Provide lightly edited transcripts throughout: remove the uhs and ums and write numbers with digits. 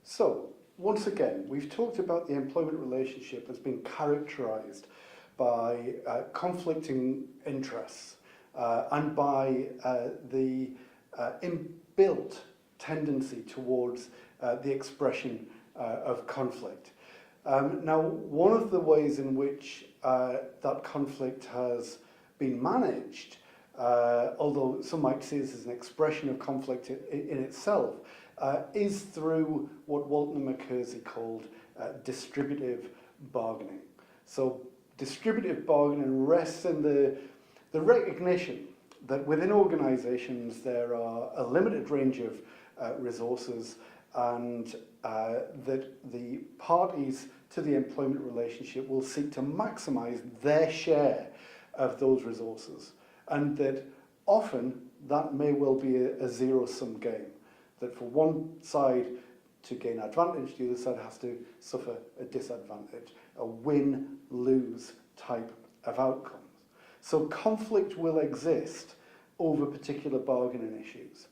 So, once again, we've talked about the employment relationship as being characterised by conflicting interests and by the inbuilt tendency towards the expression of conflict. Now, one of the ways in which that conflict has been managed, although some might see this as an expression of conflict in itself, is through what Walton and McKersey called distributive bargaining. So distributive bargaining rests in the recognition that within organisations there are a limited range of resources, and that the parties to the employment relationship will seek to maximise their share of those resources, and that often that may well be a zero-sum game, that for one side to gain advantage, the other side has to suffer a disadvantage, a win-lose type of outcomes. So conflict will exist over particular bargaining issues.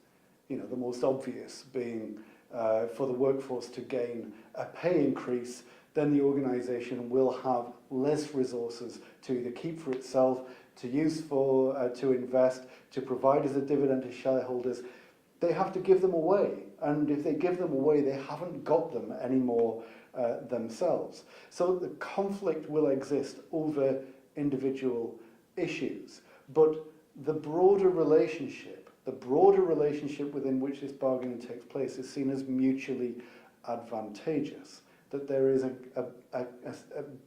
You know, the most obvious being for the workforce to gain a pay increase, then the organisation will have less resources to either keep for itself, to use for, to invest, to provide as a dividend to shareholders. They have to give them away, and if they give them away, they haven't got them anymore themselves. So the conflict will exist over individual issues, but the broader relationship within which this bargaining takes place is seen as mutually advantageous, that there is a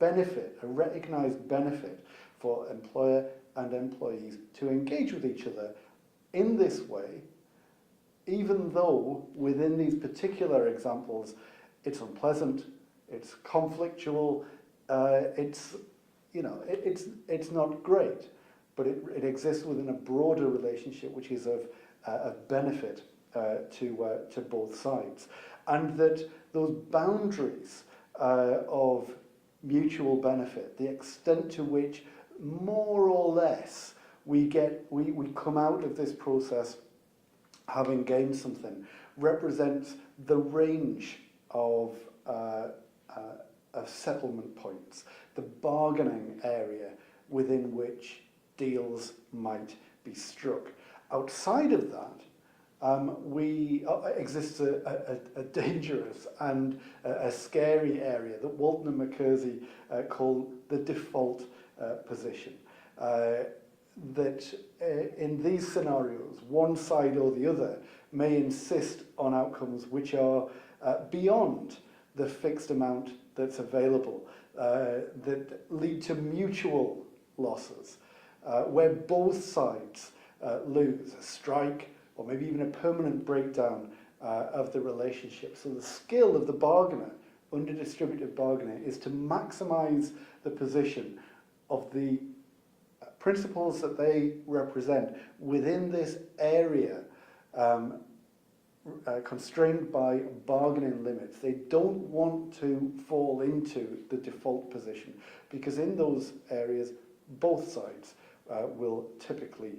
benefit, a recognised benefit for employer and employees to engage with each other in this way, even though within these particular examples it's unpleasant, it's conflictual, it's not great, but it exists within a broader relationship which is of benefit to both sides, and that those boundaries of mutual benefit, the extent to which more or less we come out of this process having gained something, represents the range of settlement points, the bargaining area within which deals might be struck. Outside of that, exists a dangerous and a scary area that Walton and McKersey call the default position. That in these scenarios, one side or the other may insist on outcomes which are beyond the fixed amount that's available, that lead to mutual losses, where both sides lose, a strike, or maybe even a permanent breakdown of the relationship. So the skill of the bargainer under distributive bargaining is to maximise the position of the principles that they represent within this area constrained by bargaining limits. They don't want to fall into the default position, because in those areas both sides will typically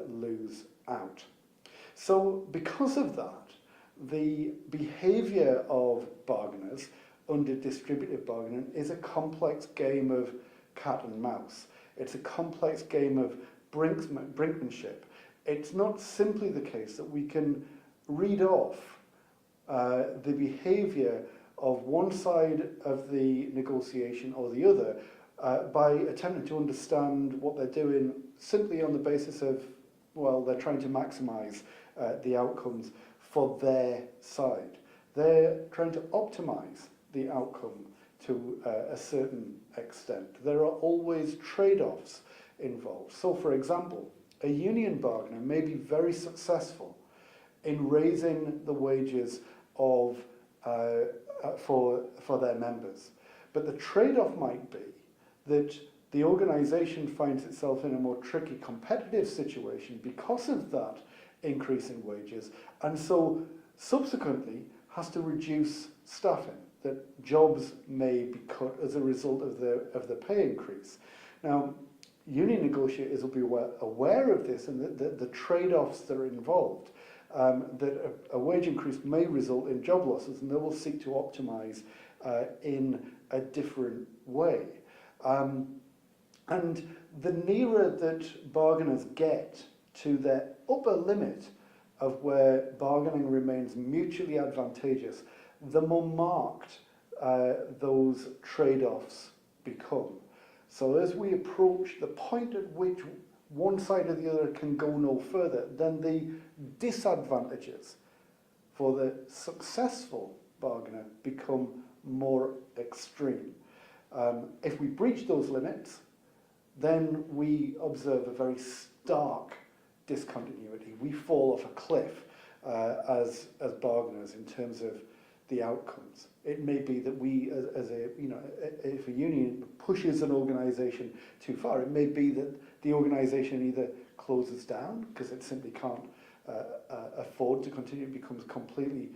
lose out. So because of that, the behaviour of bargainers under distributive bargaining is a complex game of cat and mouse. It's a complex game of brinkmanship. It's not simply the case that we can read off the behaviour of one side of the negotiation or the other by attempting to understand what they're doing simply on the basis of, well, they're trying to maximise the outcomes for their side. They're trying to optimise the outcome to a certain extent. There are always trade-offs involved. So, for example, a union bargainer may be very successful in raising the wages of for their members, but the trade-off might be that the organisation finds itself in a more tricky competitive situation because of that increase in wages, and so subsequently has to reduce staffing, that jobs may be cut as a result of the pay increase. Now, union negotiators will be aware of this and the trade-offs that are involved, that a wage increase may result in job losses, and they will seek to optimise in a different way. And the nearer that bargainers get to their upper limit of where bargaining remains mutually advantageous, the more marked those trade-offs become. So as we approach the point at which one side or the other can go no further, then the disadvantages for the successful bargainer become more extreme. If we breach those limits, then we observe a very stark discontinuity. We fall off a cliff as bargainers in terms of the outcomes. It may be that we, as a, if a union pushes an organisation too far, it may be that the organisation either closes down because it simply can't afford to continue, it becomes completely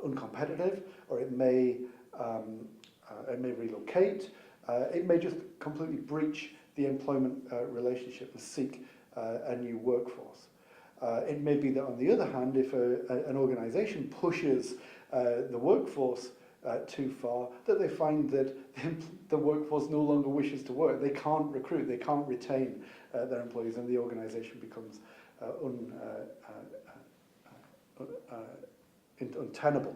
uncompetitive, or it may relocate. It may just completely breach the employment relationship and seek a new workforce. It may be that, on the other hand, if an organisation pushes the workforce too far, that they find that the workforce no longer wishes to work. They can't recruit, they can't retain their employees, and the organisation becomes untenable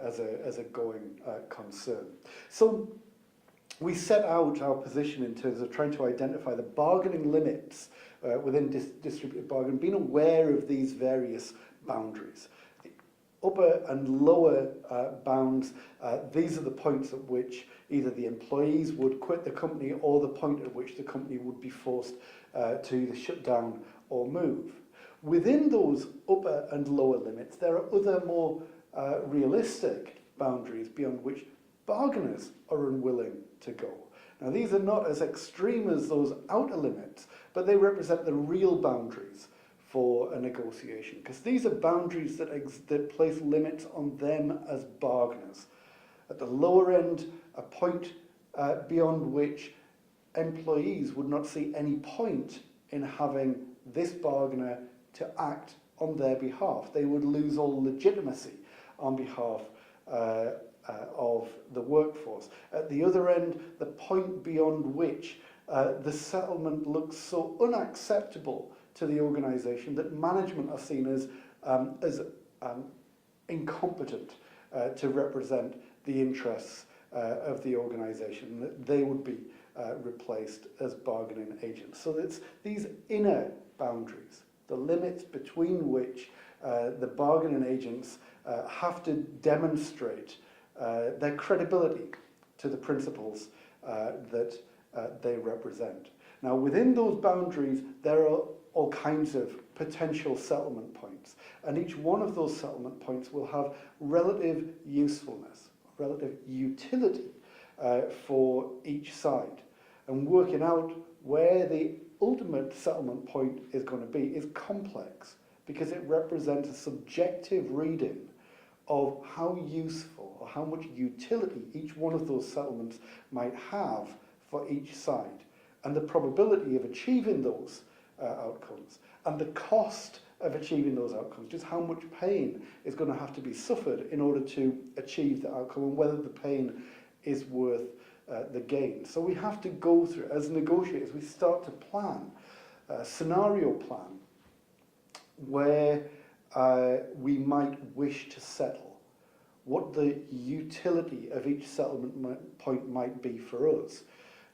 as a going concern. So we set out our position in terms of trying to identify the bargaining limits within distributed bargaining, being aware of these various boundaries. The upper and lower bounds, these are the points at which either the employees would quit the company, or the point at which the company would be forced to either shut down or move. Within those upper and lower limits, there are other more realistic boundaries beyond which bargainers are unwilling to go. Now, these are not as extreme as those outer limits, but they represent the real boundaries for a negotiation, because these are boundaries that place limits on them as bargainers. At the lower end, a point beyond which employees would not see any point in having this bargainer to act on their behalf. They would lose all legitimacy on behalf of the workforce. At the other end, the point beyond which the settlement looks so unacceptable to the organisation that management are seen as incompetent to represent the interests of the organisation, that they would be replaced as bargaining agents. So it's these inner boundaries, the limits between which the bargaining agents have to demonstrate their credibility to the principles that they represent. Now, within those boundaries, there are all kinds of potential settlement points, and each one of those settlement points will have relative usefulness, relative utility for each side. And working out where the ultimate settlement point is going to be is complex, because it represents a subjective reading of how useful or how much utility each one of those settlements might have for each side, and the probability of achieving those outcomes, and the cost of achieving those outcomes, just how much pain is going to have to be suffered in order to achieve the outcome, and whether the pain is worth the gain. So we have to go through, as negotiators, we start to plan, scenario plan, where we might wish to settle, what the utility of each settlement point might be for us.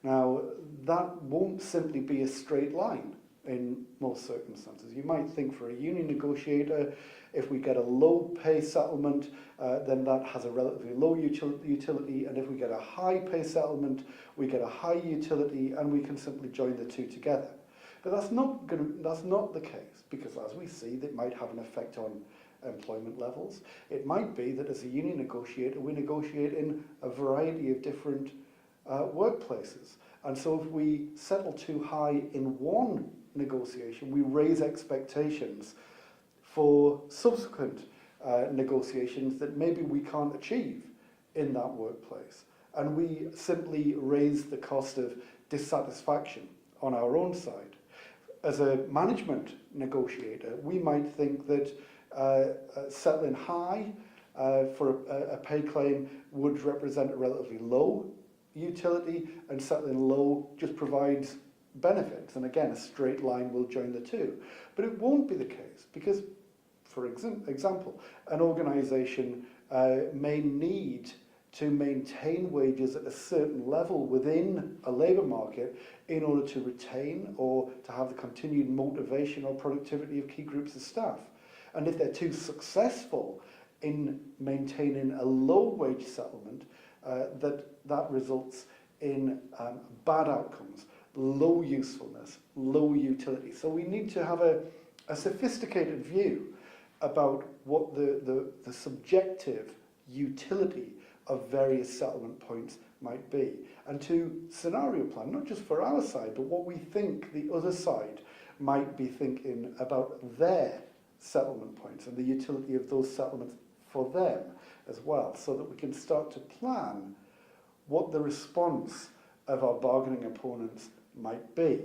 Now, that won't simply be a straight line in most circumstances. You might think, for a union negotiator, if we get a low pay settlement, then that has a relatively low utility, and if we get a high pay settlement, we get a high utility, and we can simply join the two together. But that's not the case, because as we see, that might have an effect on employment levels. It might be that as a union negotiator, we negotiate in a variety of different workplaces. And so if we settle too high in one negotiation, we raise expectations for subsequent negotiations that maybe we can't achieve in that workplace. And we simply raise the cost of dissatisfaction on our own side. as a management negotiator, we might think that settling high for a pay claim would represent a relatively low utility, and settling low just provides benefits. And again, a straight line will join the two. But it won't be the case because, for example, an organisation may need to maintain wages at a certain level within a labour market in order to retain or to have the continued motivation or productivity of key groups of staff. And if they're too successful in maintaining a low wage settlement, that results in bad outcomes, low usefulness, low utility. So we need to have a sophisticated view about what the subjective utility of various settlement points might be, and to scenario plan, not just for our side, but what we think the other side might be thinking about their settlement points and the utility of those settlements for them as well, so that we can start to plan what the response of our bargaining opponents might be,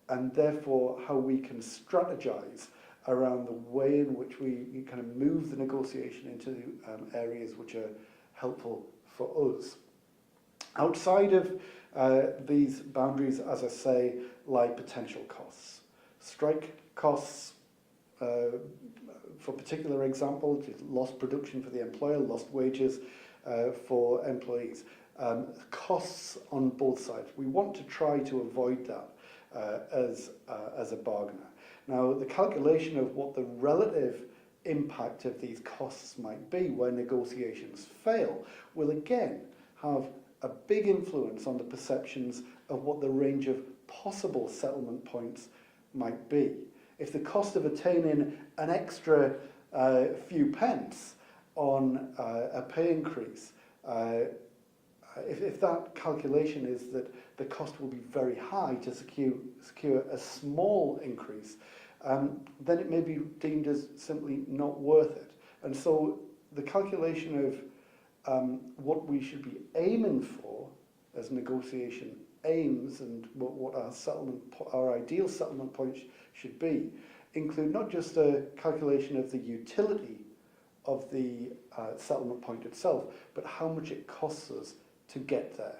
and therefore how we can strategize around the way in which we kind of move the negotiation into areas which are helpful for us. Outside of these boundaries, as I say, lie potential costs. Strike costs, for particular example, lost production for the employer, lost wages for employees. Costs on both sides. We want to try to avoid that as a bargainer. Now, the calculation of what the relative impact of these costs might be where negotiations fail will again have a big influence on the perceptions of what the range of possible settlement points might be. If the cost of attaining an extra few pence on a pay increase, if that calculation is that the cost will be very high to secure a small increase, then it may be deemed as simply not worth it. And so the calculation of what we should be aiming for as negotiation aims and what our ideal settlement points should be include not just a calculation of the utility of the settlement point itself, but how much it costs us to get there.